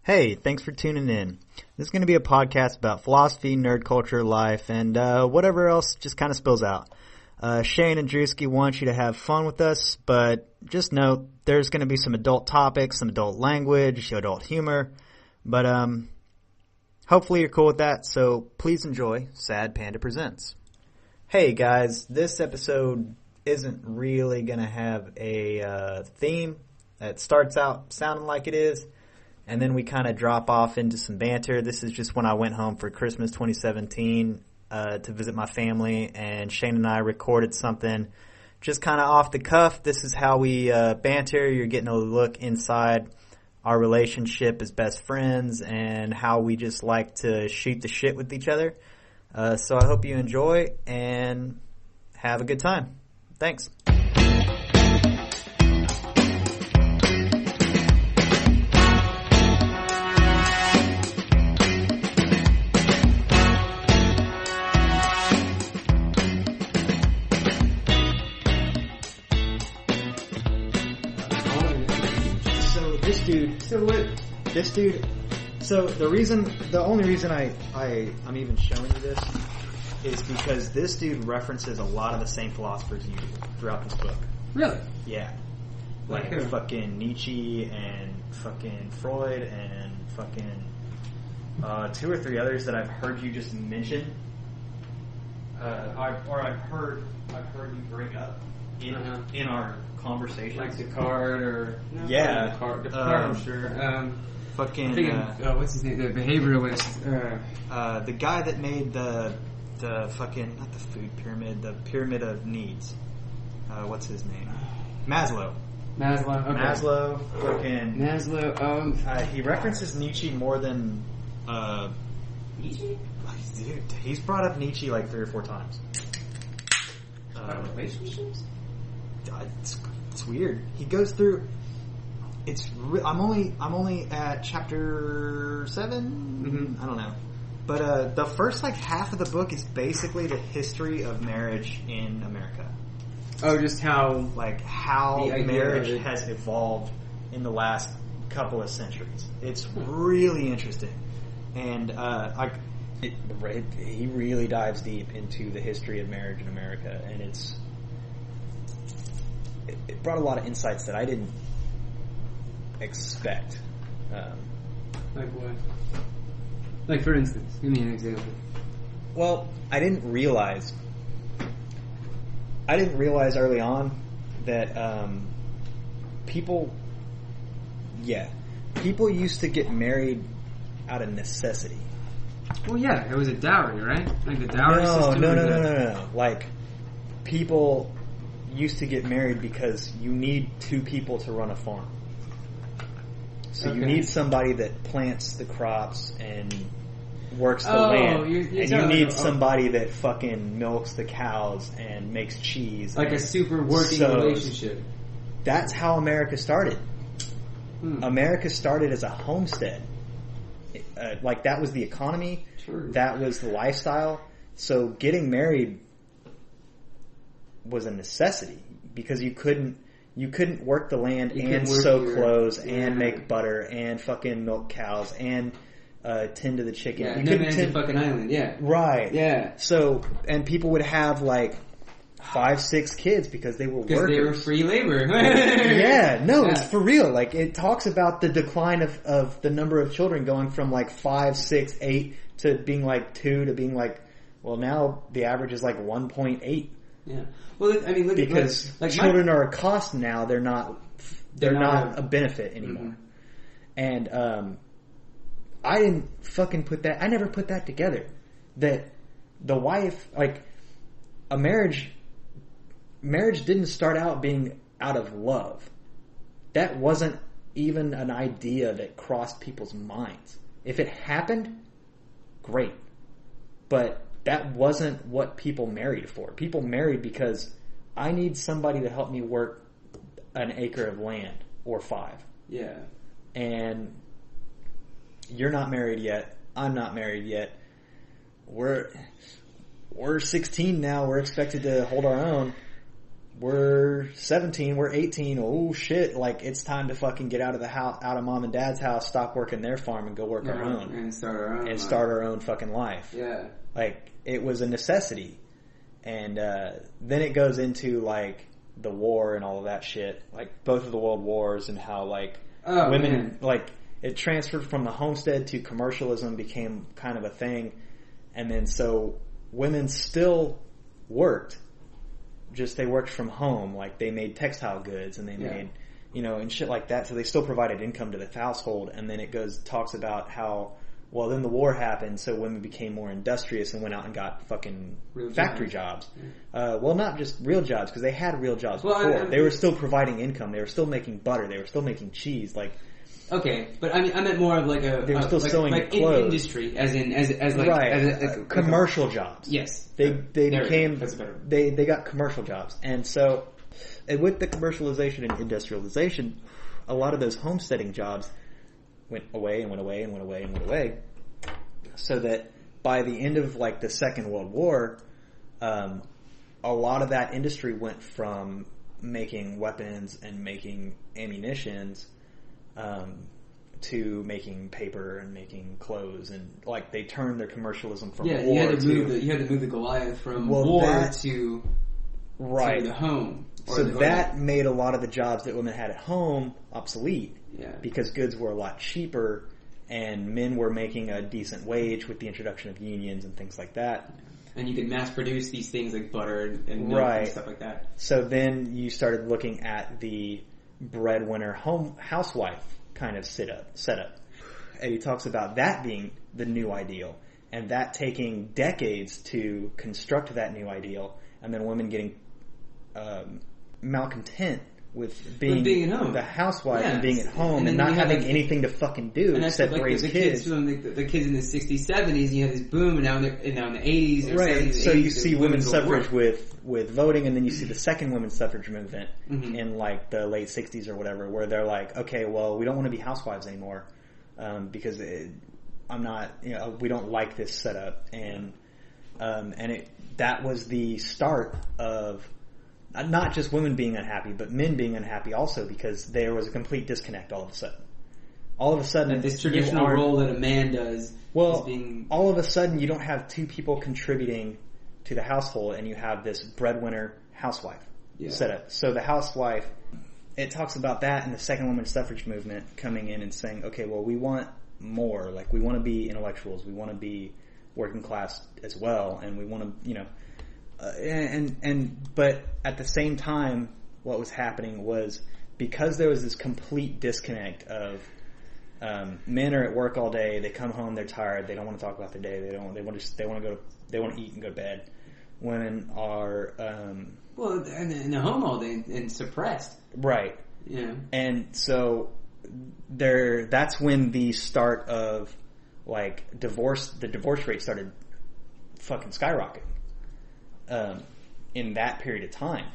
Hey, thanks for tuning in. This is going to be a podcast about philosophy, nerd culture, life, and whatever else just kind of spills out. Shane and Drewski want you to have fun with us, but just note there's going to be some adult topics, some adult language, adult humor, but hopefully you're cool with that, so please enjoy Sad Panda Presents. Hey guys, this episode isn't really going to have a theme. It starts out sounding like it is, and then we kind of drop off into some banter. This is just when I went home for Christmas 2017 to visit my family, and Shane and I recorded something just kind of off the cuff. This is how we banter. You're getting a look inside our relationship as best friends and how we just like to shoot the shit with each other. So I hope you enjoy and have a good time. Thanks. So the only reason I'm even showing you this is because this dude references a lot of the same philosophers you do throughout this book. Really? Yeah. Like fucking Nietzsche and fucking Freud and fucking two or three others that I've heard you just mention. I've heard you bring up in our conversation. Like Descartes or... No, yeah. Descartes, I'm sure. Fucking... what's his name? The behavioralist. The guy that made the fucking... Not the food pyramid. The pyramid of needs. What's his name? Maslow. Okay. Maslow. He references Nietzsche more than... Nietzsche? Dude, he's brought up Nietzsche like 3 or 4 times. Relationships? It's weird. He goes through. I'm only at chapter 7. Mm-hmm. I don't know, but the first like half of the book is basically the history of marriage in America. Oh, just how marriage has evolved in the last couple of centuries. It's really interesting, and he really dives deep into the history of marriage in America, and it brought a lot of insights that I didn't expect. Like what? Like, for instance, give me an example. Well, I didn't realize early on that people used to get married out of necessity. Well, yeah, it was a dowry, right? Like the dowry system. No. Like, people used to get married because you need 2 people to run a farm. So you need somebody that plants the crops and works the land. And you need somebody that fucking milks the cows and makes cheese. Like a super working relationship. That's how America started. America started as a homestead. Like, that was the economy. True. That was the lifestyle. So getting married was a necessity because you couldn't work the land and sew clothes and make butter and fucking milk cows and tend to the chicken. Yeah, you no man's a fucking island. Yeah, right. Yeah. So, and people would have like 5-6 kids because they were workers. Because they were free labor. It's for real. Like, it talks about the decline of the number of children going from like 5, 6, 8 to being like 2 to being like, well, now the average is like 1.8. Yeah. Well, I mean, look because like children are a cost now. They're not a benefit anymore. Mm-hmm. And I didn't fucking put that. I never put that together. That the wife, like, a marriage didn't start out being out of love. That wasn't even an idea that crossed people's minds. If it happened, great. But that wasn't what people married for. People married because I need somebody to help me work an acre of land or 5. Yeah. And you're not married yet. I'm not married yet. We're 16 now. We're expected to hold our own. we're 17, we're 18, oh shit, like it's time to fucking get out of the house, out of mom and dad's house, stop working their farm and go work our own. And start our own fucking life. Yeah. Like, it was a necessity. And, then it goes into like the war and all of that shit, like both of the world wars and how like women, like it transferred from the homestead to commercialism became kind of a thing. And then so women still worked. Just they worked from home, like they made textile goods and they made, and shit like that. So they still provided income to the household. And then it talks about how, well, then the war happened, so women became more industrious and went out and got fucking real factory jobs. Well, not just real jobs, because they had real jobs before. They were still providing income. They were still making butter. They were still making cheese. Like, okay, but I meant more of like a... They were still sewing like clothes. In industry, as like... Right. As commercial jobs. Yes. They got commercial jobs. And so, with the commercialization and industrialization, a lot of those homesteading jobs went away and went away and went away and went away. So that by the end of like the Second World War, a lot of that industry went from making weapons and making ammunitions to making paper and making clothes, and like they turned their commercialism from war you had to move the Goliath from war to the home. So that made a lot of the jobs that women had at home obsolete. Yeah. Because goods were a lot cheaper and men were making a decent wage with the introduction of unions and things like that. And you could mass produce these things like butter and milk and stuff like that. So then you started looking at the breadwinner housewife kind of setup. And he talks about that being the new ideal and that taking decades to construct that new ideal, and then women getting malcontent with being at home. The housewife and being at home and not having anything to fucking do except raise kids. The kids in the 60s, 70s, you had this boom, and now in the 80s or 70s. So you see women's suffrage with voting, and then you see the second women's suffrage movement in like the late 60s or whatever, where they're like, okay, well, we don't want to be housewives anymore because we don't like this setup, and that was the start of not just women being unhappy, but men being unhappy also, because there was a complete disconnect all of a sudden. All of a sudden, this traditional role that a man does. Well, all of a sudden, you don't have two people contributing to the household, and you have this breadwinner housewife setup. So the housewife, it talks about that in the second women's suffrage movement coming in and saying, okay, well, we want more. Like, we want to be intellectuals. We want to be working class as well, and we want to, but at the same time, what was happening was, because there was this complete disconnect of men are at work all day, they come home, they're tired, they don't want to talk about their day, they want to eat and go to bed. Women are and in the home all day and suppressed. Right. Yeah. And so that's when the start of like the divorce rate started fucking skyrocketing. In that period of time.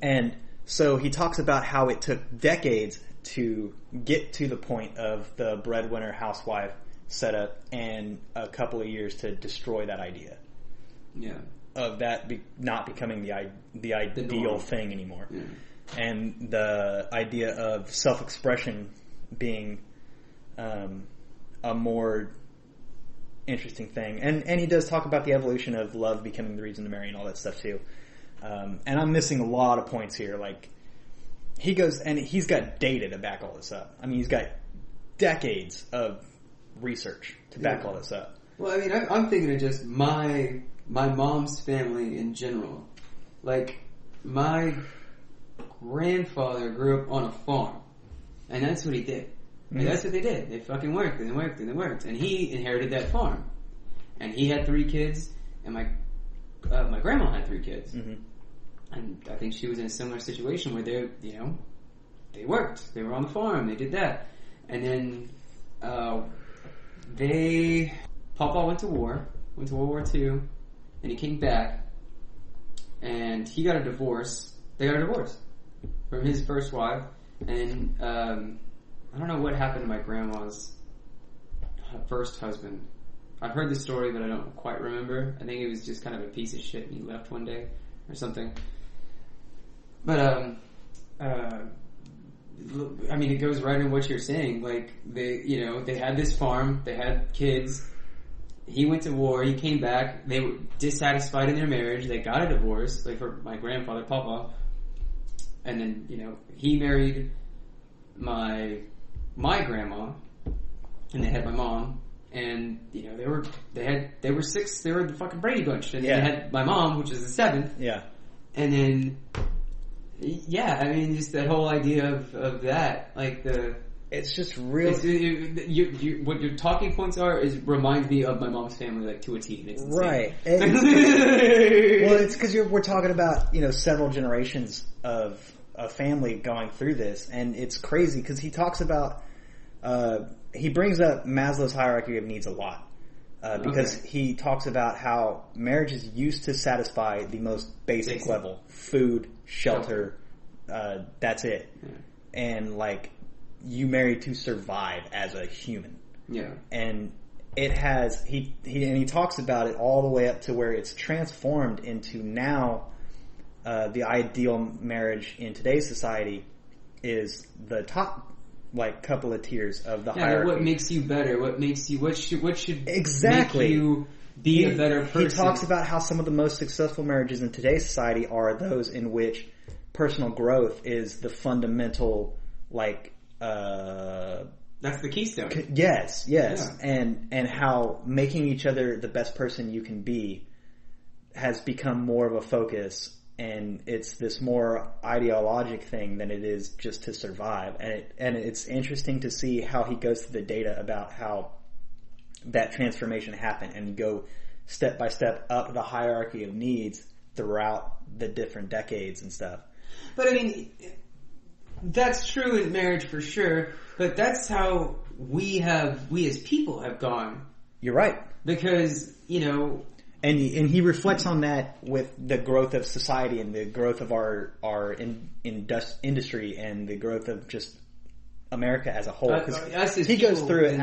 And so he talks about how it took decades to get to the point of the breadwinner housewife setup, and a couple of years to destroy that idea. Yeah. Of that not becoming the ideal thing anymore. Yeah. And the idea of self-expression being a more interesting thing. And he does talk about the evolution of love becoming the reason to marry and all that stuff too. And I'm missing a lot of points here. Like, he goes, and he's got data to back all this up. I mean, he's got decades of research to back all this up. Well, I mean, I'm thinking of just my mom's family in general. Like, my grandfather grew up on a farm, and that's what he did. Mm-hmm. That's what they did. They fucking worked and worked and worked, and he inherited that farm. And he had 3 kids, and my grandma had 3 kids. Mm-hmm. And I think she was in a similar situation where they worked. They were on the farm. They did that. And then Papa went to World War II, and he came back, and he got a divorce. They got a divorce from his first wife, and I don't know what happened to my grandma's first husband. I've heard the story, but I don't quite remember. I think he was just kind of a piece of shit, and he left one day or something. But I mean, it goes right in what you're saying. Like they had this farm, they had kids. He went to war. He came back. They were dissatisfied in their marriage. They got a divorce. Like for my grandfather, Papa, and then he married my grandma, and they had my mom. And they were six. They were the fucking Brady Bunch. And they had my mom, which is the seventh. Yeah. And then, I mean, just that whole idea of that, like it's just real. What your talking points are reminds me of my mom's family, like to a T. It's right. It's because we're talking about several generations of a family going through this, and it's crazy because he talks about he brings up Maslow's hierarchy of needs a lot because he talks about how marriage is used to satisfy the most basic level: food, shelter. That's it, and like. You marry to survive as a human. Yeah. And it has he talks about it all the way up to where it's transformed into now the ideal marriage in today's society is the top couple of tiers of the hierarchy. What makes you better? What should exactly make you be a better person? He talks about how some of the most successful marriages in today's society are those in which personal growth is the fundamental that's the keystone. Yes. Yeah. And how making each other the best person you can be has become more of a focus, and it's this more ideologic thing than it is just to survive. And it's interesting to see how he goes through the data about how that transformation happened, and go step by step up the hierarchy of needs throughout the different decades and stuff. But I mean, that's true in marriage for sure, but that's how we as people have gone. You're right. Because, and he reflects on that with the growth of society and the growth of our industry and the growth of just America as a whole. He goes through it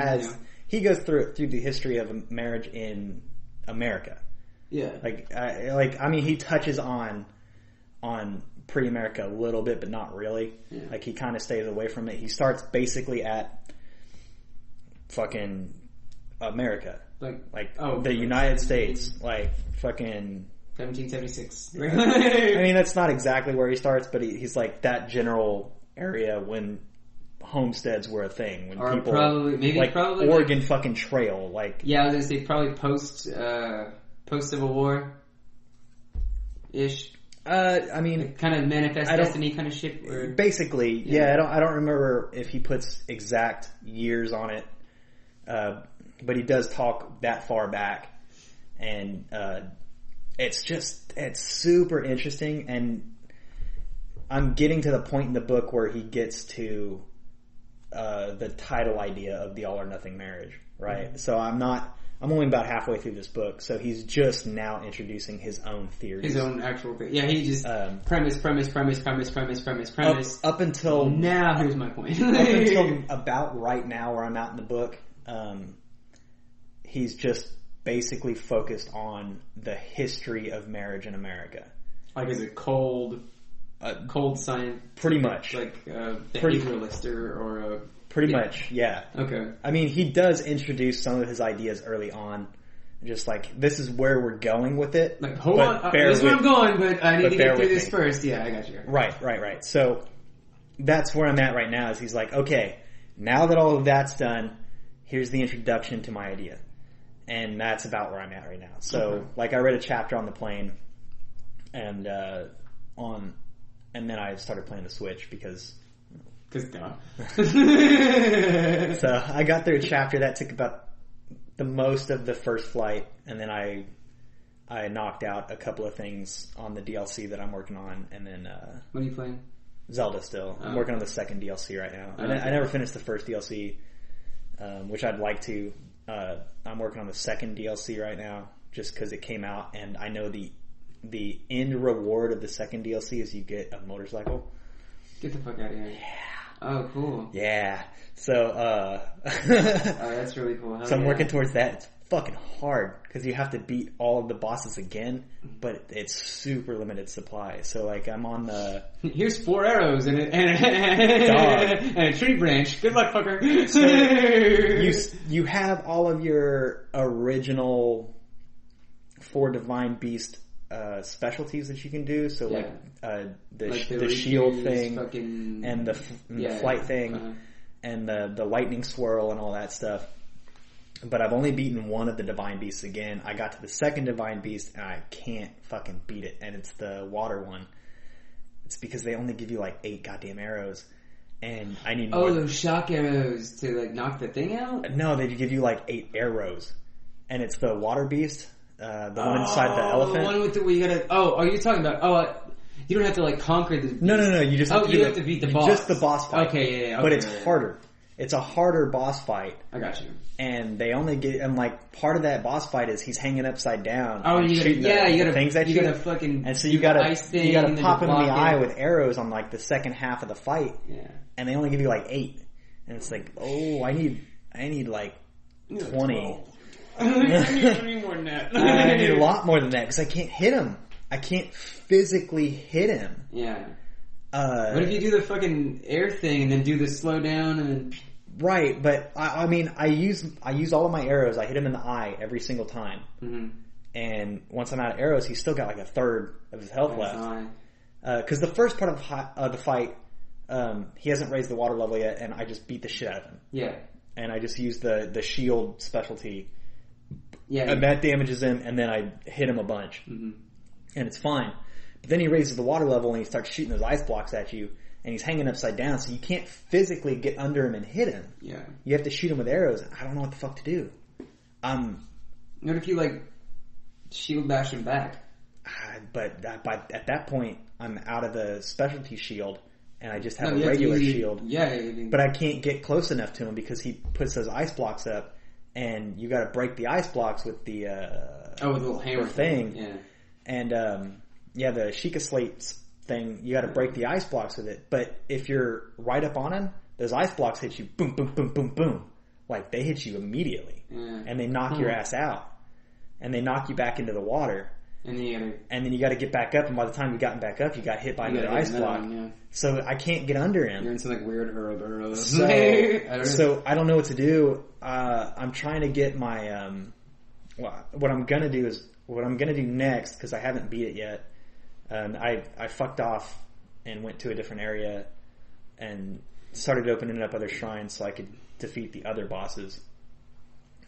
through the history of marriage in America. Yeah. He touches on pre-America a little bit, but not really. Yeah. He kind of stays away from it. He starts basically at fucking America. The United States. Fucking 1776. I mean, that's not exactly where he starts, but he's that general area when homesteads were a thing. When people probably Oregon fucking Trail. I was gonna say probably post Civil War ish. I mean, kind of manifest destiny kind of shit. Or, basically, I don't remember if he puts exact years on it, but he does talk that far back, and it's super interesting. And I'm getting to the point in the book where he gets to the title idea of the all or nothing marriage, right? Mm-hmm. So I'm only about halfway through this book, so he's just now introducing his own theories. His own actual theory. Yeah, he just premise. Up until... Now, here's my point. Up until about right now where I'm at in the book, he's just basically focused on the history of marriage in America. Is it cold science? Pretty much. Behavioralist or Pretty much, yeah. Okay. I mean, he does introduce some of his ideas early on. Just this is where we're going with it. Hold on, this is where I'm going, but I need to get through this first. Yeah, I got you. Right. So, that's where I'm at right now, is he's okay, now that all of that's done, here's the introduction to my idea. And that's about where I'm at right now. So, I read a chapter on the plane, and then I started playing the Switch because... So I got through a chapter that took about the most of the first flight, and then I knocked out a couple of things on the DLC that I'm working on, and then what are you playing? Zelda still. I'm working on the second DLC right now. I never finished the first DLC, which I'd like to. I'm working on the second DLC right now, just because it came out, and I know the end reward of the second DLC is you get a motorcycle. Get the fuck out of here. Yeah. Oh, cool. Yeah. So, Oh, that's really cool. Hell so I'm yeah. working towards that. It's fucking hard because you have to beat all of the bosses again, but it's super limited supply. So like I'm on the Here's 4 arrows and a tree branch. Good luck, fucker. So you have all of your original 4 divine beast specialties that you can do. So like the shield thing and the flight thing and the lightning swirl and all that stuff. But I've only beaten one of the divine beasts again. I got to the second divine beast and I can't fucking beat it. And it's the water one. It's because they only give you like 8 goddamn arrows. And I need more. Oh, those shock arrows to like knock the thing out? No, they give you like 8 arrows. And it's the water beast. The one inside the elephant. The one with where you gotta, are you talking about, you don't have to like conquer the beast. No, you just have to you have to beat the boss. Just the boss fight. Okay, yeah. Okay, but it's harder. It's a harder boss fight. I got you. And they only get, and like part of that boss fight is he's hanging upside down. Oh, and you gotta things at you gotta fucking, and so you gotta pop him in the eye with arrows on like the second half of the fight. Yeah. And they only give you like 8. And it's like, I need like 20. I need more than that. I need a lot more than that because I can't hit him. I can't physically hit him. Yeah. What if you do the fucking air thing and then do the slow down and then... Right, but I mean, I use all of my arrows. I hit him in the eye every single time. Mm-hmm. And once I'm out of arrows, he's still got like a third of his health left. Because the first part of the fight, he hasn't raised the water level yet, and I just beat the shit out of him. Yeah. And I just use the shield specialty. Yeah. And that damages him, and then I hit him a bunch. Mm-hmm. And it's fine. But then he raises the water level and he starts shooting those ice blocks at you, and he's hanging upside down, so you can't physically get under him and hit him. Yeah. You have to shoot him with arrows. I don't know what the fuck to do. What if you like shield bash him back? But at that point, I'm out of the specialty shield, and I just have a regular shield. Yeah. But I can't get close enough to him because he puts those ice blocks up, and you got to break the ice blocks with the with the little hammer thing. Yeah. And the Sheikah slate thing, you got to break the ice blocks with it. But if you're right up on him, those ice blocks hit you, boom, boom, boom, boom, boom. Like they hit you immediately, and they knock your ass out, and they knock you back into the water. And then you got to get back up, and by the time you gotten back up, you got hit by another ice block. So I can't get under him. You're in some like weird Ouroboros. So I don't know what to do. I'm trying to get my what I'm gonna do next, because I haven't beat it yet. I fucked off and went to a different area and started opening up other shrines so I could defeat the other bosses.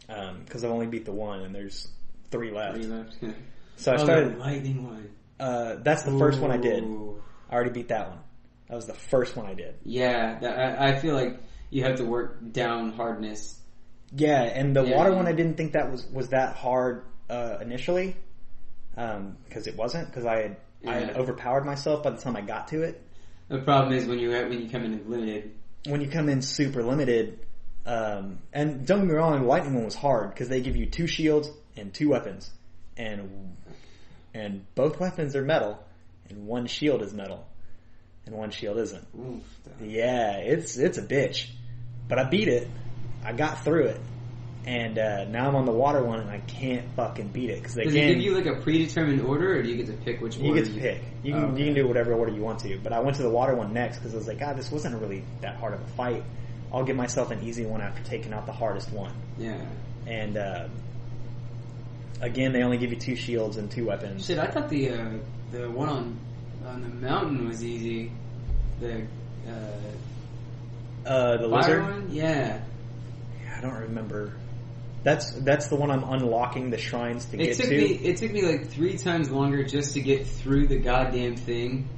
Because I've only beat the one, and there's 3 left. Yeah. So I started the lightning one. That's the first one I did. I already beat that one. That was the first one I did. Yeah, I feel like you have to work down hardness. Yeah, and the water one, I didn't think that was that hard initially, because it wasn't, because I had overpowered myself by the time I got to it. The problem is when you come in limited. When you come in super limited, and don't get me wrong, the lightning one was hard because they give you 2 shields and 2 weapons, and both weapons are metal, and 1 shield is metal, and 1 shield isn't. Oof, yeah, it's a bitch, but I beat it. I got through it. And now I'm on the water one, and I can't fucking beat it. Does it give you like a predetermined order, or do you get to pick which order? You get to pick. You can do whatever order you want to. But I went to the water one next because I was like, God, this wasn't really that hard of a fight. I'll give myself an easy one after taking out the hardest one. Yeah. And again, they only give you 2 shields and 2 weapons. Shit, I thought the one on the mountain was easy. The lizard one, yeah. I don't remember. That's the one I'm unlocking the shrines to get to. It took me like 3 times longer just to get through the goddamn thing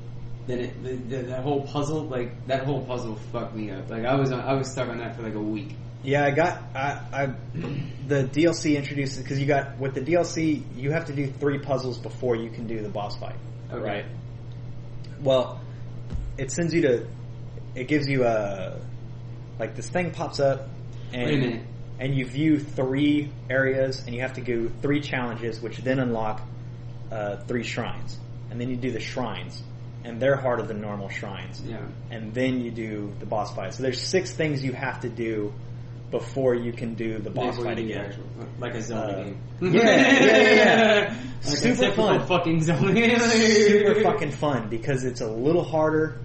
than that whole puzzle. Like that whole puzzle fucked me up. Like I was stuck on that for like a week. Yeah, the DLC introduces, because with the DLC you have to do 3 puzzles before you can do the boss fight. Okay. Right. Well, it gives you like this thing pops up. And, wait a minute. And you view 3 areas, and you have to do 3 challenges, which then unlock 3 shrines. And then you do the shrines. and they're harder than normal shrines. Yeah. And then you do the boss fight. So there's 6 things you have to do before you can do the boss fight again. Like a Zelda game. Yeah. Like super fun. Fucking Zelda game. Super fucking fun because it's a little harder.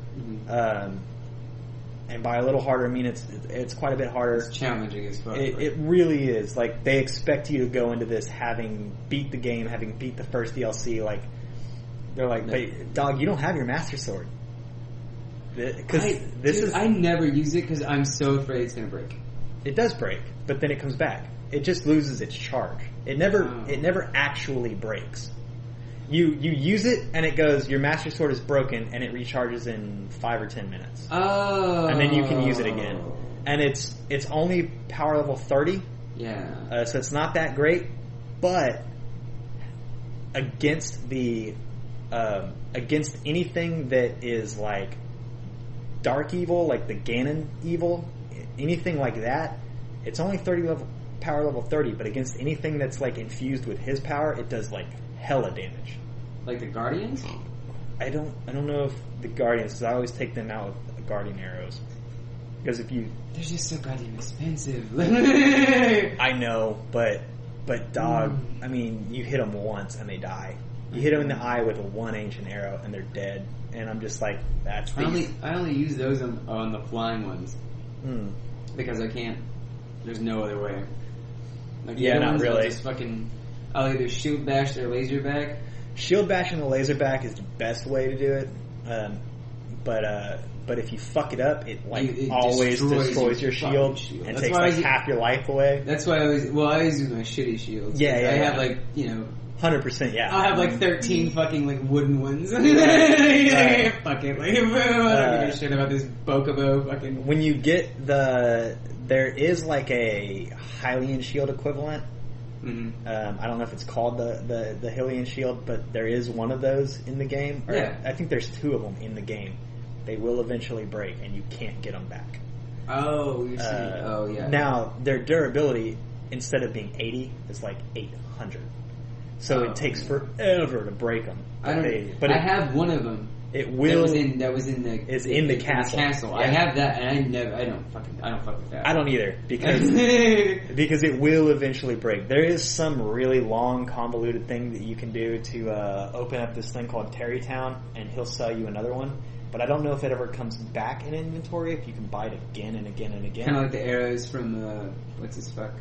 And by a little harder, I mean it's quite a bit harder. It's challenging as fuck. It really is. Like, they expect you to go into this having beat the game, having beat the first DLC. Like, they're like, but dog, you don't have your Master Sword. I never use it because I'm so afraid it's gonna break. It does break, but then it comes back. It just loses its charge. It never actually breaks. You use it and it goes, your Master Sword is broken, and it recharges in 5 or 10 minutes. Oh. And then you can use it again. And it's only power level 30. Yeah. So it's not that great, but against anything that is like dark evil, like the Ganon evil, anything like that, it's only power level 30, but against anything that's like infused with his power, it does like hella damage. Like the Guardians? I don't know if the Guardians, because I always take them out with Guardian arrows. Because if you... They're just so goddamn expensive. I know, but dog, I mean, you hit them once and they die. You hit them in the eye with a 1 ancient arrow and they're dead. And I'm just like, that's the... I only use those on the flying ones. Because I can't. There's no other way. Like, yeah, not really. I'll either shield bash or laser back. Shield bash and the laser back is the best way to do it. But if you fuck it up, it always destroys your shield and takes half your life away. That's why I always use my shitty shields. Yeah. I have 100%, yeah. I'll have 13 fucking wooden ones. Fuck it. I don't give a shit about this Bokobo fucking... When you get there is like a Hylian shield equivalent. Mm-hmm. I don't know if it's called the Hylian shield, but there is one of those in the game. Yeah. I think there's 2 of them in the game. They will eventually break, and you can't get them back. Oh, you're saying... oh, yeah. Now, their durability, instead of being 80, is like 800. So it takes forever to break them. I have one of them. It will. That was in the. Is in the castle. Yeah. I have that, and I don't fuck with that. I don't either because it will eventually break. There is some really long, convoluted thing that you can do to open up this thing called Terrytown, and he'll sell you another one. But I don't know if it ever comes back in inventory. If you can buy it again and again and again. Kind of like the arrows from what's his fuck.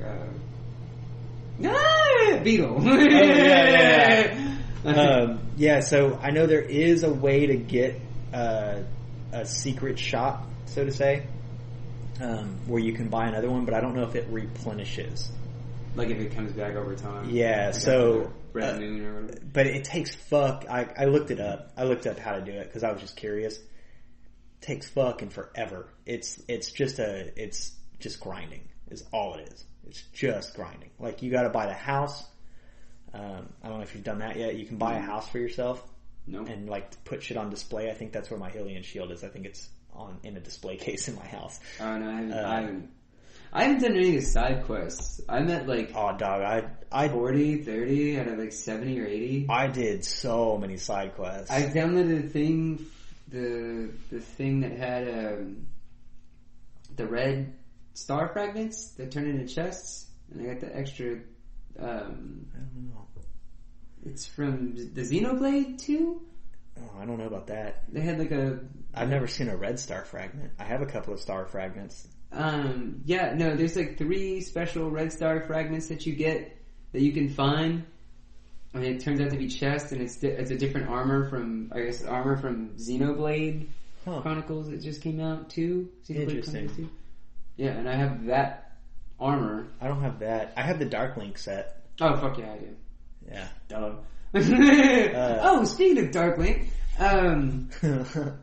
Beetle. Yeah, so I know there is a way to get a secret shop, so to say, where you can buy another one, but I don't know if it replenishes. Like if it comes back over time. Yeah, like so... Red Moon or whatever. But it takes fuck... I looked it up. I looked up how to do it, because I was just curious. It takes fucking forever. It's just grinding, is all it is. It's just grinding. Like, you gotta buy the house... I don't know if you've done that yet. You can buy a house for yourself. No. And put shit on display. I think that's where my Hylian shield is. I think it's in a display case in my house. Oh no, I haven't done any of the side quests. I'm at oh dog, I 40, 30 out of 70 or 80. I did so many side quests. I downloaded the thing that had the red star fragments that turn into chests, and I got the extra. I don't know. It's from the Xenoblade 2? Oh, I don't know about that. They had I've never seen a red star fragment. I have a couple of star fragments. Yeah, no, there's 3 special red star fragments that you get that you can find. And it turns out to be chests, and it's a different armor from Xenoblade Chronicles that just came out too. Interesting. Yeah, and I have that armor. I don't have that. I have the Dark Link set. Oh fuck yeah, I do. Yeah. Oh, speaking of Dark Link, Tasha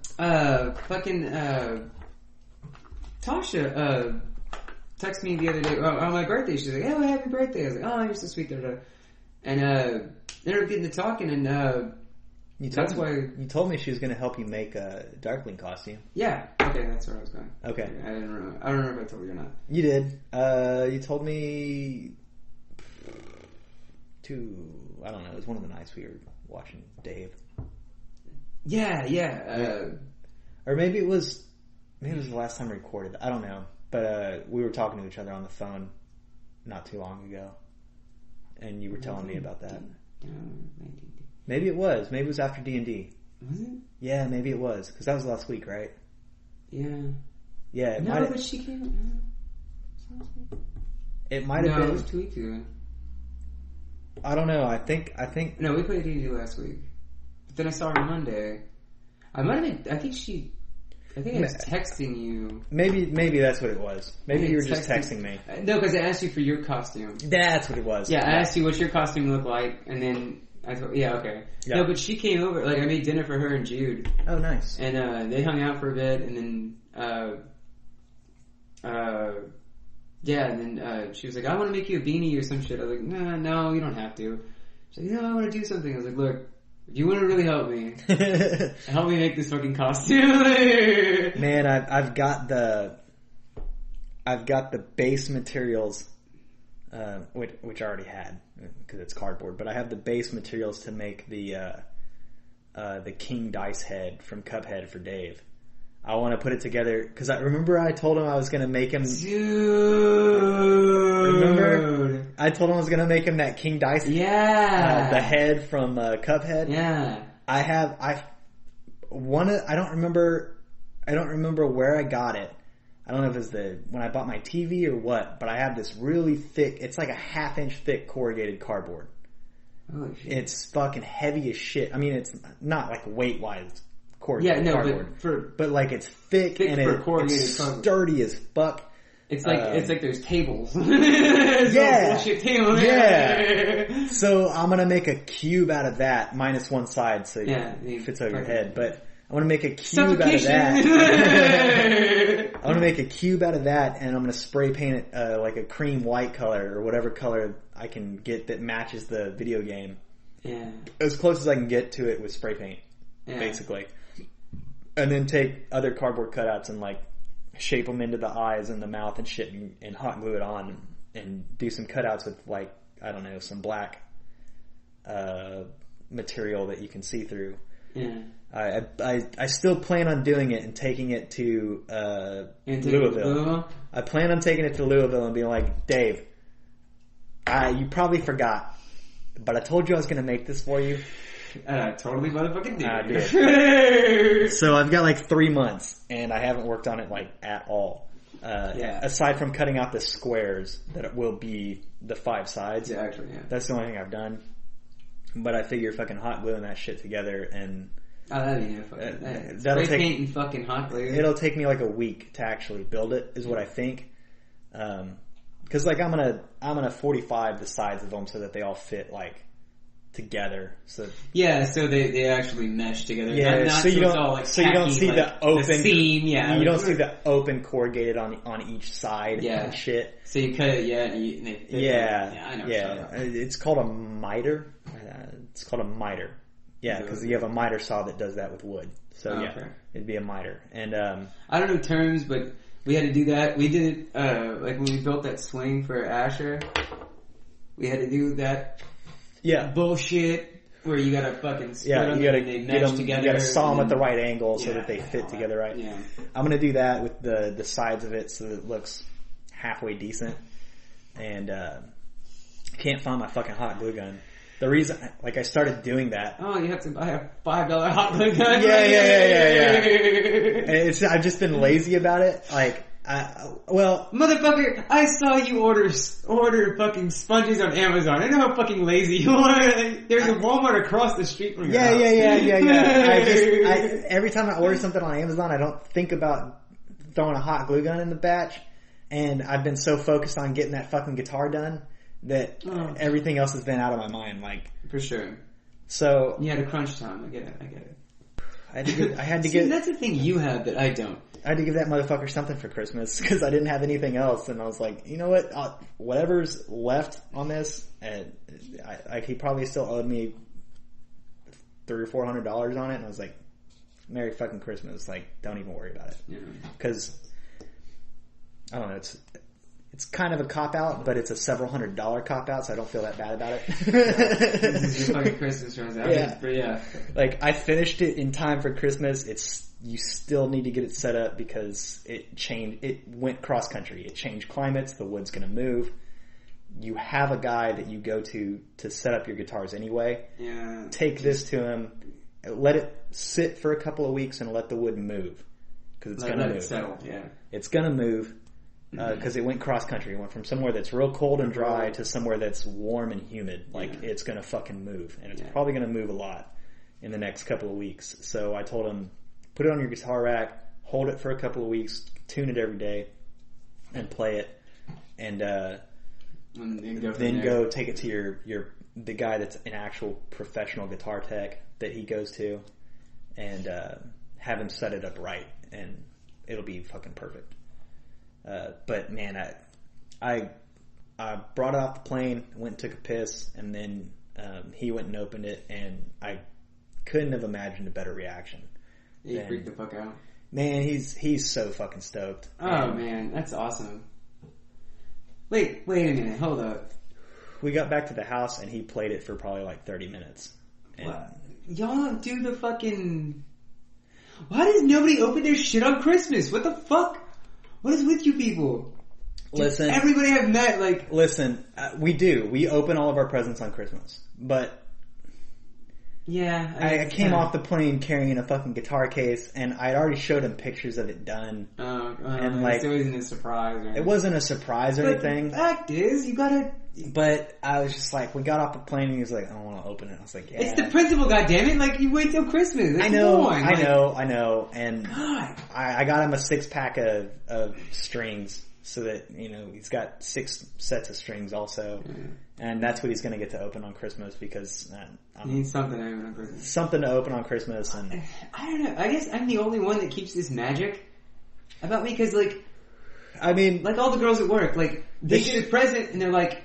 texted me the other day on my birthday. She's like, "Oh, happy birthday!" I was like, "Oh, you're so sweet." And ended up getting to talking, and you told me she was going to help you make a Dark Link costume. Yeah. Okay, that's where I was going. Okay. I don't remember if I told you or not. You did. You told me I don't know, it was one of the nights we were watching Dave. Yeah. Or maybe it was the last time we recorded. I don't know. But we were talking to each other on the phone not too long ago. And you were telling me about that. Maybe it was. Maybe it was after D&D. Was it? Yeah, maybe it was. Because that was last week, right? Yeah. Yeah, it No, but she came... It might have been... No, it was 2 weeks ago. I don't know. I think... No, we played D&D last week. But then I saw her on Monday. I think I was texting you. Maybe that's what it was. Maybe you were just texting me. No, because I asked you for your costume. That's what it was. Yeah, I asked you what your costume looked like, and then I thought, yeah, okay. Yeah. No, but she came over. Like, I made dinner for her and Jude. Oh, nice. And they hung out for a bit, and then she was like, I want to make you a beanie or some shit. I was like, no, you don't have to. She's like, no, I want to do something. I was like, look, if you want to really help me, help me make this fucking costume. Man, I've got the base materials, which I already had because it's cardboard. But I have the base materials to make the King Dice head from Cuphead for Dave. I want to put it together because I told him I was going to make him. Dude. Remember? I told him I was going to make him that King Dice. Yeah. The head from Cuphead. Yeah. I don't remember where I got it. I don't know if it was when I bought my TV or what, but I have this really thick, it's like a 1/2 inch thick corrugated cardboard. Oh shit. It's fucking heavy as shit. I mean, it's not like weight wise corrugated cardboard. But like it's thick and it's sturdy as fuck. It's like there's tables. Yeah. Bullshit tables. Yeah. So I'm gonna make a cube out of that, minus one side, so it fits over your head. But I want to make a cube out of that. I want to make a cube out of that, and I'm gonna spray paint it like a cream white color or whatever color I can get that matches the video game. Yeah. As close as I can get to it with spray paint, basically. And then take other cardboard cutouts and like shape them into the eyes and the mouth and shit and hot glue it on and do some cutouts with like, I don't know, some black material that you can see through. Yeah. I still plan on doing it and taking it to Louisville. I plan on taking it to Louisville and being like, Dave, you probably forgot, but I told you I was going to make this for you. Totally motherfucking did. So I've got like 3 months and I haven't worked on it like at all. Aside from cutting out the squares that will be the 5 sides. Yeah, actually, yeah. That's the only thing I've done. But I figure fucking hot gluing that shit together and... that'll spray paint and fucking hot glue. It'll take me like a week to actually build it, is what I think. Cause like I'm gonna 45 the sides of them so that they all fit like together. So they actually mesh together. Yeah, not so you don't all, like, so you don't see like, the open the seam. Yeah, you don't see the open corrugated on each side. Yeah, and shit. So you cut it, and they fit I know. It's called a miter. It's called a miter. Yeah, because you have a miter saw that does that with wood. So okay. It'd be a miter. And I don't know terms, but we had to do that. We did it like when we built that swing for Asher. We had to do that. Yeah, bullshit where you gotta fucking split them you gotta and they mesh together. You gotta saw them at the right angle so that they fit together right. Yeah. I'm gonna do that with the sides of it so that it looks halfway decent. And can't find my fucking hot glue gun. The reason, like, I started doing that. Oh, you have to buy a $5 hot glue gun. Yeah. I've just been lazy about it. Like, motherfucker, I saw you order fucking sponges on Amazon. I know how fucking lazy you are. There's a Walmart across the street from your house. Yeah. Every time I order something on Amazon, I don't think about throwing a hot glue gun in the batch. And I've been so focused on getting that fucking guitar done that everything else has been out of my mind. Like, for sure. So you had a crunch time. I get it. I had to get. That's the thing you have that I don't. I had to give that motherfucker something for Christmas because I didn't have anything else, and I was like, you know what? Whatever's left on this, and he probably still owed me $300 or $400 on it, and I was like, Merry fucking Christmas! Like, don't even worry about it, because I don't know. it's kind of a cop-out, but it's a several $100 cop-out, so I don't feel that bad about it. This is your fucking Christmas present. Yeah. But yeah. Like, I finished it in time for Christmas. You still need to get it set up because it went cross-country. It changed climates, the wood's gonna move. You have a guy that you go to set up your guitars anyway. Yeah. Take this to him, let it sit for a couple of weeks and let the wood move. Cause it's gonna move. It settle, yeah. It's gonna move. Because it went cross country. It went from somewhere that's real cold and dry to somewhere that's warm and humid. Like, it's gonna fucking move. And it's probably gonna move a lot in the next couple of weeks. So I told him, put it on your guitar rack, hold it for a couple of weeks, tune it every day, and play it. And then go take it to the guy that's an actual professional guitar tech that he goes to, and have him set it up right, and it'll be fucking perfect. But man, I brought it off the plane, went and took a piss, and then he went and opened it, and I couldn't have imagined a better reaction. He freaked the fuck out. Man, he's so fucking stoked. Oh man, that's awesome. Wait a minute, hold up. We got back to the house and he played it for probably like 30 minutes. What? Y'all don't do the fucking... Why does nobody open their shit on Christmas? What the fuck? What is with you people? Listen. Everybody I've met, like... Listen, we do. We open all of our presents on Christmas. But... Yeah. I came off the plane carrying a fucking guitar case, and I'd already showed him pictures of it done. And like... It wasn't a surprise or anything. It wasn't a surprise or anything. The fact is, you gotta... But I was just like, we got off the plane and he was like, I don't want to open it. I was like, yeah. It's the principle, goddammit. Like, you wait till Christmas. That's I know. And God. I got him a 6-pack of strings so that, he's got 6 sets of strings also. Mm. And that's what he's going to get to open on Christmas because he needs something to open on Christmas. Something to open on Christmas. And I don't know. I guess I'm the only one that keeps this magic about me because, like, I mean, like all the girls at work, like, they get a present and they're like,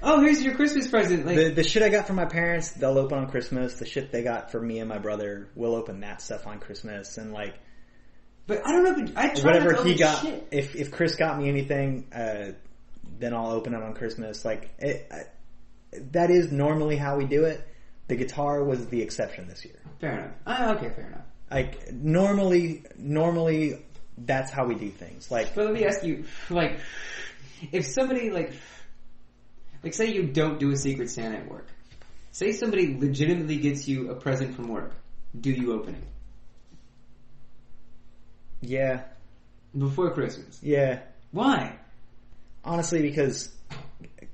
oh, here's your Christmas present. Like the shit I got from my parents, they'll open on Christmas. The shit they got for me and my brother, we'll open that stuff on Christmas. And like, but I don't know. But I try whatever not to he got. Shit. If Chris got me anything, then I'll open it on Christmas. Like that is normally how we do it. The guitar was the exception this year. Fair enough. Okay, fair enough. Like normally that's how we do things. Like, but let me ask you, like, if somebody like say you don't do a Secret Santa at work. Say somebody legitimately gets you a present from work. Do you open it? Yeah. Before Christmas? Yeah. Why? Honestly, because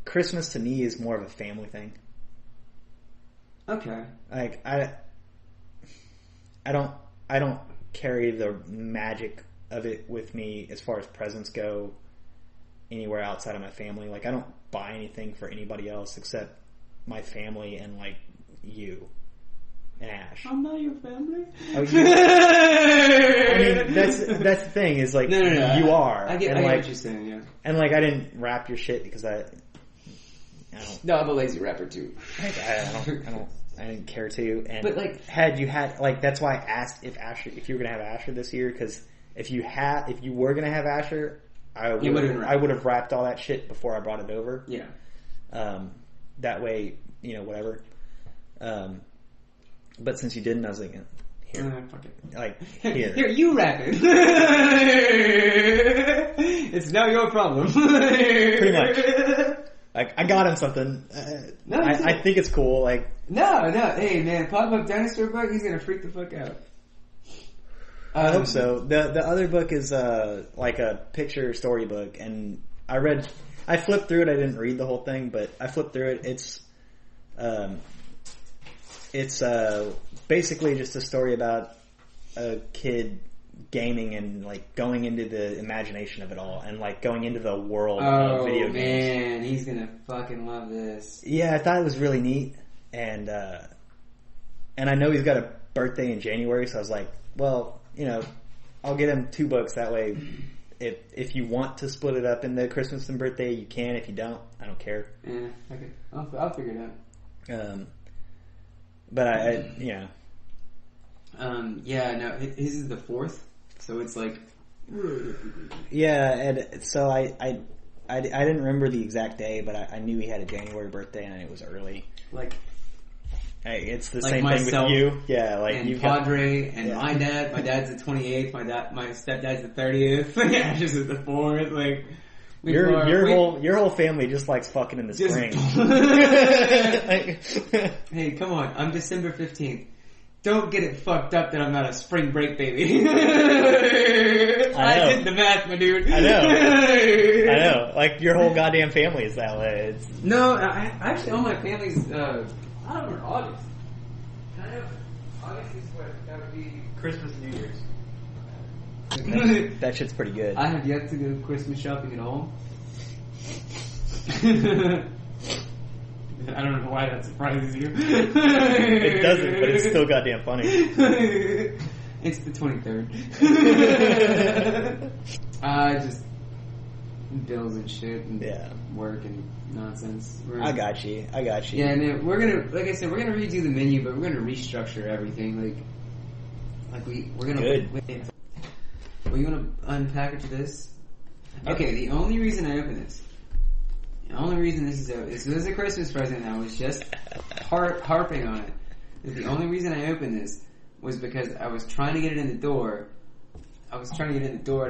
Christmas to me is more of a family thing. Okay. Like, I don't carry the magic of it with me as far as presents go anywhere outside of my family. Like, I don't buy anything for anybody else except my family and like you and Ash. I'm not your family. Oh, you? I mean, that's the thing is like, no. You are. I get what you're saying, yeah. And like, I didn't wrap your shit because I don't. No, I'm a lazy rapper too. I didn't care to. And but like, had you had like, that's why I asked if you were gonna have Asher this year, because if you were gonna have Asher, I would have wrapped all that shit before I brought it over. Yeah. That way, whatever. But since you didn't, I was like, here. Fuck it. Like, here. Here, you wrap it. It's now your problem. Pretty much. Like, I got him something. I think it's cool. Like, no. Hey, man, pop-up dinosaur book, he's gonna freak the fuck out. I hope so. The other book is like a picture storybook, and I flipped through it. I didn't read the whole thing, but I flipped through it. It's basically just a story about a kid gaming and like going into the imagination of it all, and like going into the world of video games. Oh man, he's gonna fucking love this. Yeah, I thought it was really neat, and I know he's got a birthday in January, so I was like, well, I'll get him 2 books. That way, if you want to split it up into Christmas and birthday, you can. If you don't, I don't care. Yeah, okay. I'll figure it out. But yeah, no, his is the 4th, so it's like... Yeah, and so I I didn't remember the exact day, but I knew he had a January birthday and it was early. Like, hey, it's the like same thing with you. Yeah, like and you've Padre got, and yeah. my dad's the 28th, my stepdad's the 30th, Ashes is the 4th, like, your whole family just likes fucking in the spring. Hey, come on, I'm December 15th. Don't get it fucked up that I'm not a spring break baby. I did the math, my dude. I know. Like, your whole goddamn family is that way. No, actually, all my family's, I don't know, August. August is what? That would be Christmas, New Year's. That shit's pretty good. I have yet to go Christmas shopping at all. I don't know why that surprises you. It doesn't, but it's still goddamn funny. It's the 23rd. Just bills and shit and work and nonsense. I got you. Yeah, and we're gonna, like I said, we're gonna redo the menu, but we're gonna restructure everything. We're gonna. Good. Well, you wanna unpackage this? Okay, the only reason I open this. The only reason this is a Christmas present, and I was just harping on it. The only reason I opened this was because I was trying to get it in the door. And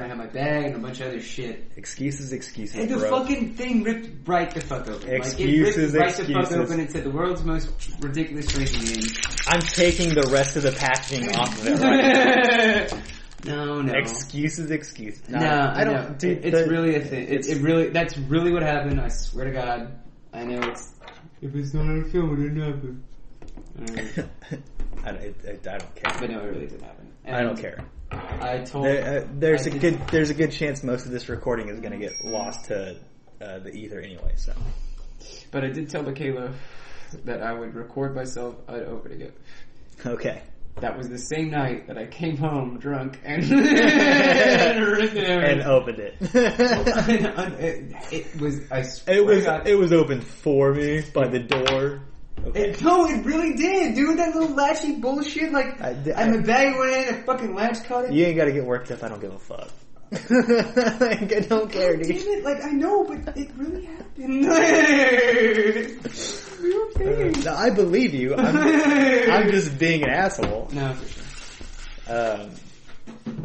I had my bag and a bunch of other shit. Excuses, and the fucking thing ripped right the fuck open. Excuses. The fuck open and said the world's most ridiculous drinking game. I'm taking the rest of the packaging off of it right now. No. Excuses. No, I don't. Dude, it's really a thing. That's really what happened. I swear to God. I know if it's not on film, it didn't happen. I don't care. But no, it really did happen. And I don't care. I told. There's a good chance most of this recording is going to get lost to the ether anyway. So. But I did tell Michaela that I would record myself opening it. Okay. That was the same night that I came home drunk and and opened it. It was opened for me by the door. Okay. It really did, dude. That little latchy bullshit. Like, my bag went in, a fucking latch caught it. You ain't gotta get worked up. I don't give a fuck. I don't care, dude. Damn it, like, I know, but it really happened. I believe you. I'm just being an asshole. No, for sure.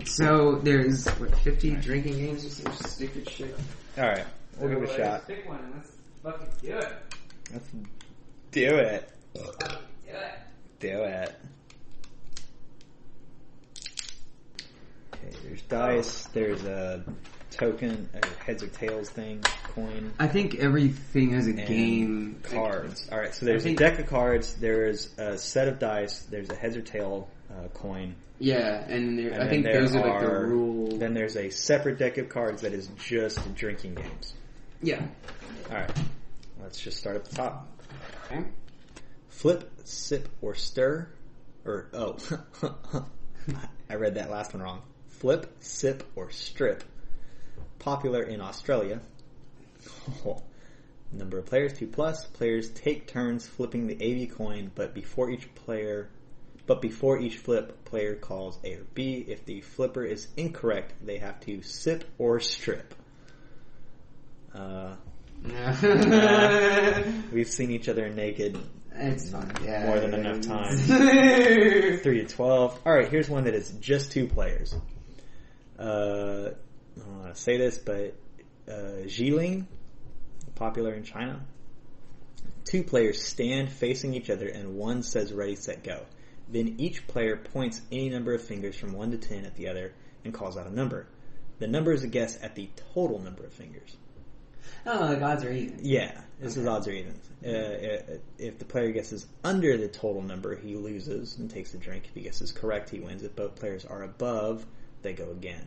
So there's 50 drinking games or some stupid shit. All right, we'll give it a shot. Pick one and let's fucking do it. Let's do it. Okay, there's dice. There's a token, a heads or tails thing, coin. I think everything has a game. Cards. All right, so there's a deck of cards. There's a set of dice. There's a heads or tail coin. Yeah, and I think those are like the rules. Then there's a separate deck of cards that is just drinking games. Yeah. All right, let's just start at the top. Okay. Flip, sip, or stir. I read that last one wrong. Flip, sip, or strip. Popular in Australia. Number of players, 2+. Players take turns flipping the AV coin, but before each flip, player calls A or B. If the flipper is incorrect, they have to sip or strip. We've seen each other naked. It's fun. Yeah, more than enough times. 3 to 12. Alright, here's one that is just 2 players. I don't want to say this, but Xiling, popular in China. 2 players stand facing each other and one says ready, set, go. Then each player points any number of fingers from 1 to 10 at the other and calls out a number. The number is a guess at the total number of fingers. Oh, like odds or evens. Yeah, this is odds or evens. If the player guesses under the total number, he loses and takes the drink. If he guesses correct, he wins. If both players are above, they go again.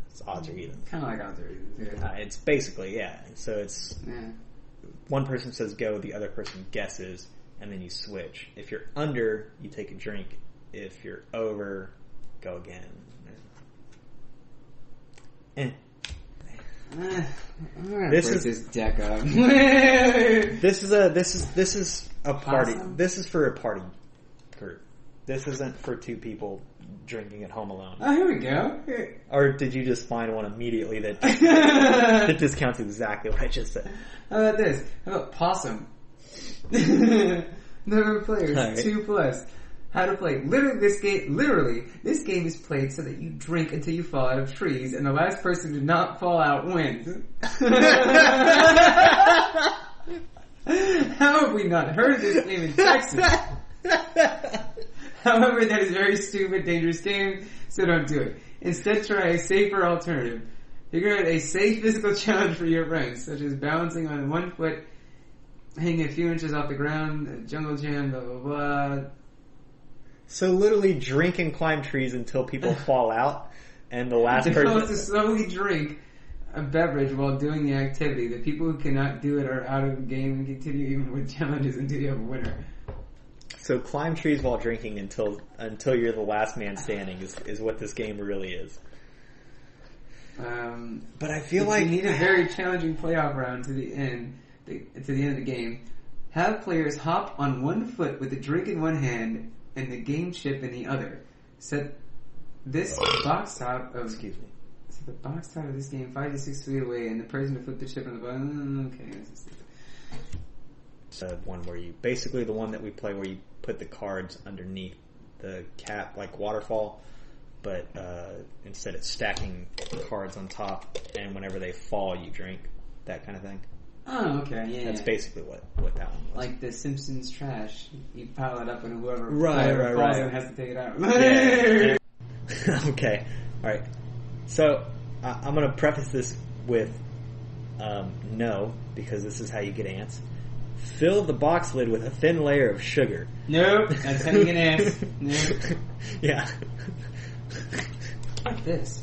It's odds or evens. Kind of like odds or evens. Yeah. It's basically, yeah. So it's one person says go, the other person guesses, and then you switch. If you're under, you take a drink. If you're over, go again. This is deck up. This is a party. Awesome. This is for a party group. This isn't for two people drinking at home alone. Oh, here we go. Here. Or did you just find one immediately that discounts exactly what I just said? How about this? How about possum? Number of players, right. 2+. How to play. Literally, this game is played so that you drink until you fall out of trees, and the last person to not fall out wins. How have we not heard of this game in Texas? However, that is a very stupid, dangerous game, so don't do it. Instead, try a safer alternative. Figure out a safe physical challenge for your friends, such as balancing on one foot, hanging a few inches off the ground, jungle gym, blah, blah, blah. So literally drink and climb trees until people fall out, and the last They're person... supposed to slowly drink a beverage while doing the activity. The people who cannot do it are out of the game and continue even with challenges until you have a winner. So climb trees while drinking until you're the last man standing is what this game really is. But I feel like you need a very challenging playoff round to the end of the game. Have players hop on one foot with a drink in one hand and the game chip in the other. Set this box top of Set the box top of this game 5 to 6 feet away, and the person to flip the chip on the bottom. Okay, this is one where you basically the one that we play where you put the cards underneath the cap like waterfall, but instead it's stacking cards on top, and whenever they fall, you drink, that kind of thing. Oh, okay, yeah. That's basically what that one was. Like the Simpsons trash. You pile it up and whoever Right. falls in has to take it out. Yeah. Okay, alright. So, I'm going to preface this with no, because this is how you get ants. Fill the box lid with a thin layer of sugar. Nope, that's how you get ants. Nope. Yeah. Like this.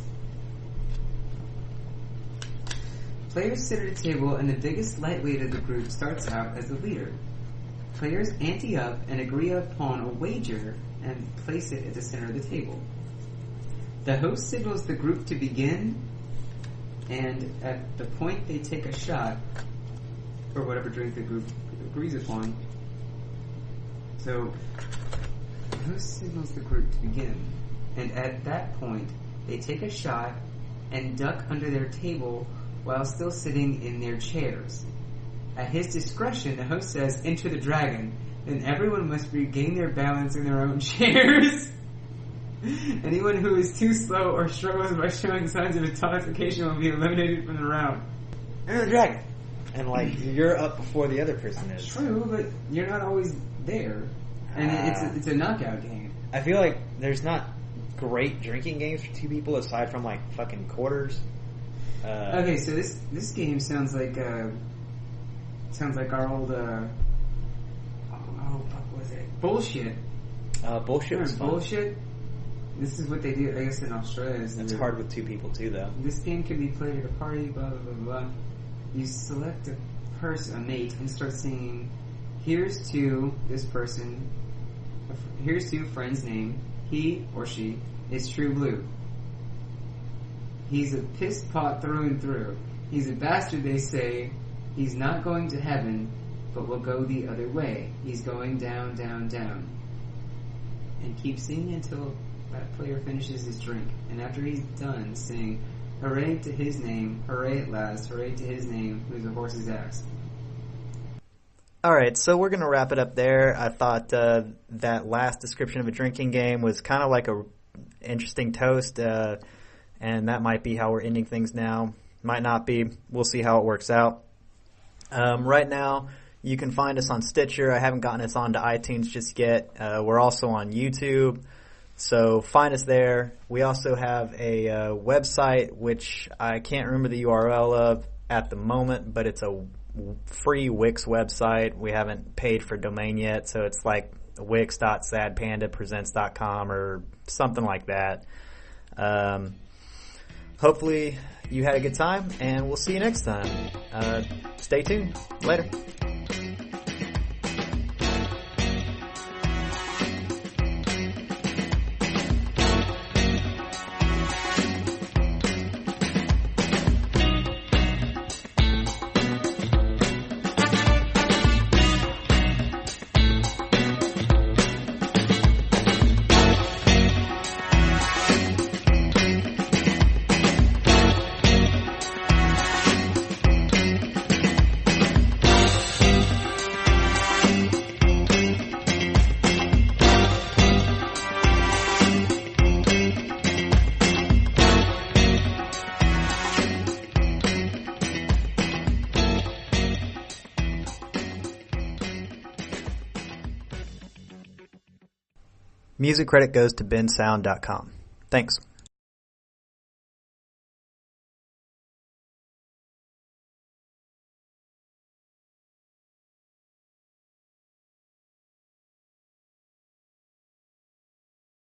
Players sit at a table, and the biggest lightweight of the group starts out as the leader. Players ante up and agree upon a wager and place it at the center of the table. The host signals the group to begin, and at the point they take a shot, or whatever drink the group agrees upon. So, the host signals the group to begin, and at that point they take a shot and duck under their table while still sitting in their chairs. At his discretion, the host says, "Enter the dragon," and everyone must regain their balance in their own chairs. Anyone who is too slow or struggles by showing signs of intoxication will be eliminated from the round. Enter the dragon! And like, you're up before the other person is. True, but you're not always there. And it's a knockout game. I feel like there's not great drinking games for two people aside from like fucking quarters. Okay, so this game sounds like our old what was it? Bullshit. Bullshit was fun. Bullshit. This is what they do, I guess, in Australia. It's hard with two people too, though. This game can be played at a party. Blah blah blah blah. You select a mate, and start singing. Here's to this person. Here's to a friend's name. He or she is true blue. He's a piss pot through and through. He's a bastard, they say. He's not going to heaven, but will go the other way. He's going down, down, down. And keep singing until that player finishes his drink. And after he's done, sing, "Hooray to his name, hooray at last, hooray to his name, who's a horse's ass." Alright, so we're going to wrap it up there. I thought that last description of a drinking game was kind of like a interesting toast, and that might be how we're ending things now. Might not be. We'll see how it works out. Right now, you can find us on Stitcher. I haven't gotten us onto iTunes just yet. We're also on YouTube, so find us there. We also have a website, which I can't remember the URL of at the moment, but it's a free Wix website. We haven't paid for domain yet, so it's like wix.sadpandapresents.com or something like that. Hopefully you had a good time, and we'll see you next time. Stay tuned. Later. Music credit goes to bensound.com. Thanks.